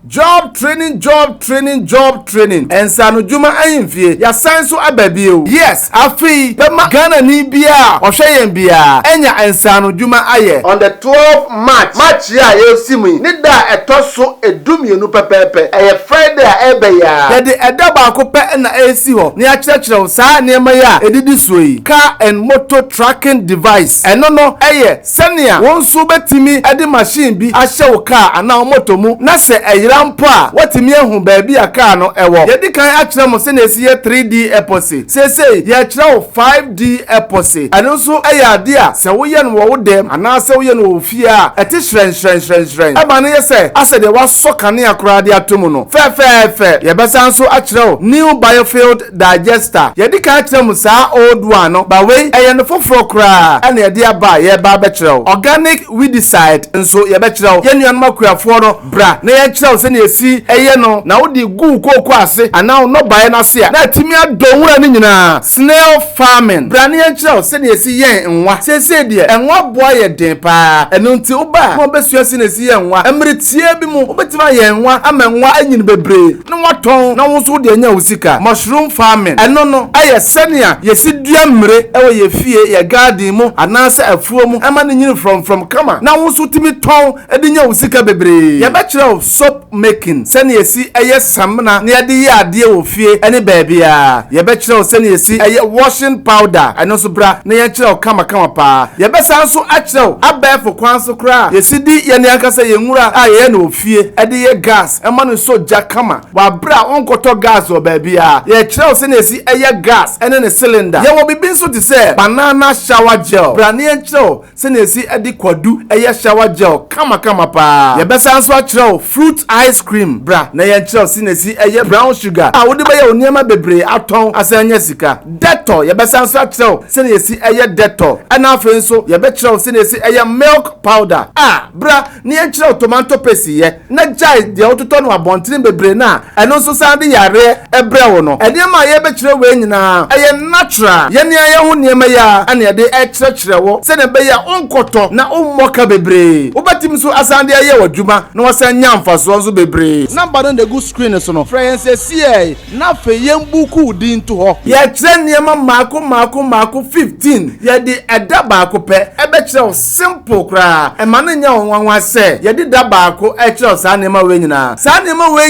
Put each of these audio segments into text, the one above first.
job training ensano juma ahimfie ya sanso ababie yes afi bema Ghana ni bia ohwe bia enya ensano juma aye on the 12 March ya yesimu ni da etoso edumienu pepepe eye Friday a ebe ya de eda ba ko pe na esi ho ni a kirekire saa niema ya edidi suyi car and motor tracking device eno no eye senia wonso betimi ede machine bi ahye wo car ana motor mu na se eyirampo a watimi ehu ba bi a car no ewo yedi kan a kire mo se na esi ye 3D epoxy sese ye kire wo 5D epoxy eno so eye ade a se wo ye no wo dem ana se wo ye no wo fie a eti shren aba no ye se ase de wa sokane akura de atomu no fe ye besa nso a kire wo new biofield digester yedi kan a kire mo saa old one no ba we eye no foforo kura ana ye de aba ye ba be kire wo organic weedicide nso ye be kire wo ye nuan makuafo no bra na ye kire wo se na esi eye no na wo di gu kokko ase ana wo no bae na se a na timi adonwura ni nyina snail farming bra na ye kire wo se na esi yen nwa sese de enwa boa ye den pa eno nti wo ba mo besua se na esi yen nwa emretie bi mu wo betima yen nwa amenwa anyin bebre na waton na wo so de anya usika mushroom farming eno no aye senia ye si dua mre ewo ye fie ye garden mu anase afuo mu ama ne nyin from kama na wo so timi ton ede nya usika bebre ye be kire soap making senia si eye samna ne ade ye ade wo fie ene baabia ye be kire senia si eye washing powder eno so bra na ye kire kama pa ye be sanso a kire abefo kwanso kra ye si di ye ne akasa ye nwura a ye na ofie ede ye gas ema no so ja kama wa bra onkoto gas o baabia ye kire senia si eye gas ene ne cylinder ye wo bibi nso ti se banana shower gel bra ne ye kire senia si ede kwadu eye shower gel kama pa ye be sanso a kire fruit ice cream bra na ye kire senia si eye brown sugar a wo de be ye oniema bebre aton asanya sika dettol ye be sanso a kire senia si eye dettol ana afen so ye be kire senia si eye milk powder bra ne ye kire tomato paste ye na jai de ototo no abontin bebre na eno so sande yare ebre wo no ene ma ye be kire we nyina eye natural ye ne ye ho niema ya ana ye de kire wo se ne be ya onkoto na ummoka bebre obatim so asande ye wadwuma na wasan nyamfaso so bebre number no the good screen so no friends see na fe yembuku din to ho ye kire niema mako 15 ye de eda baako pe ebe kire simple kra e ma no nya wanwa se ye de da baako e kire sa niema we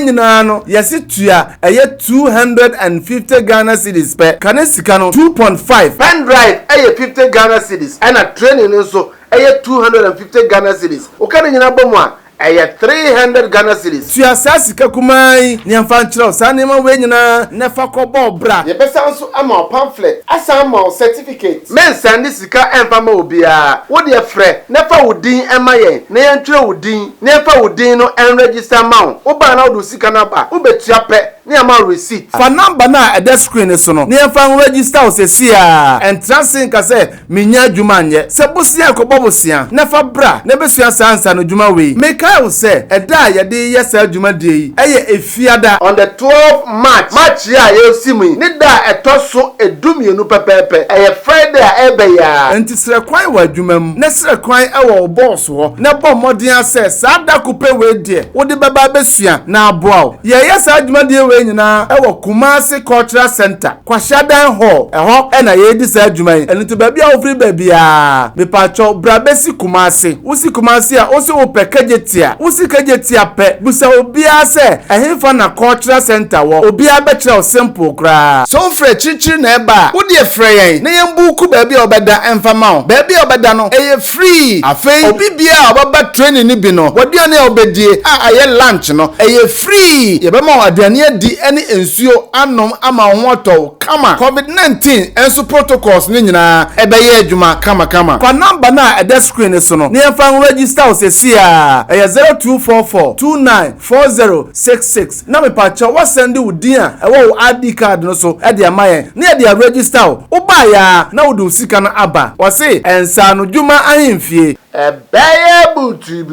nyina no ye si tua eye 250 Ghana cedis pe kanesika no 2.5 pen drive eye 50 Ghana cedis and training no so eye 250 Ghana cedis o kan nyina bomu a eye 300 Ghana cedis tua sasika kumai ni amfa kire sa niema we nyina na fa kobo bra ye besa nso ama pamphlet asa ama certificate men send sika emfa ma obia wo de frɛ na fa wodin ema ye na ye ntwere wodin na fa wodin no en register ma wo ba na wo sika na ba wo betua pɛ ni ama receipt fa number na ede screen so no ni emfa register o se sia entrance nka se menya adwuma nye se bosia ko bosia na fa bra na besua sansa no adwuma we make I say eda ye de yes adwuma de eye efiada on the 12 March ya yesimu ni da etoso edumienu pepepe eye Friday a ebe ya enti sere kwan wa adwuma mu na sere kwan ewo boss ho na bɔ modern access sada kupe we de wo de baba besua na aboa ye yes adwuma de we nyina ewo Kumasi Cultural Center Kwashadan Hall eho na ye di sa adwuma yi enti ba bia wo free ba bia me pacho bra besi Kumasi usi Kumasi a osi wo pekejetia usi kejetia pe busa obia se ehimfa na Cultural Center wo obia be kire simple kra so frɛ chichi na eba wo de frɛ yen na yembuku ba bia obeda emfa ma wo ba bia obeda no eye free afei obi bia obaba training ni bi no wodiane obedie aye lunch no eye free ye be ma aduane adi eni ensuo anom ama hoto kama COVID-19 enso protocols ni nyina ebe ye adwuma kama kwa number na ede screen so no ne yemfa register o sesia eye 0244294066 na me pacha wa send wudin a ewo ID card no so e de amaye na e de register o ba ya na wudu sika na aba wase ensa no dwuma ahemfie ebe ye butu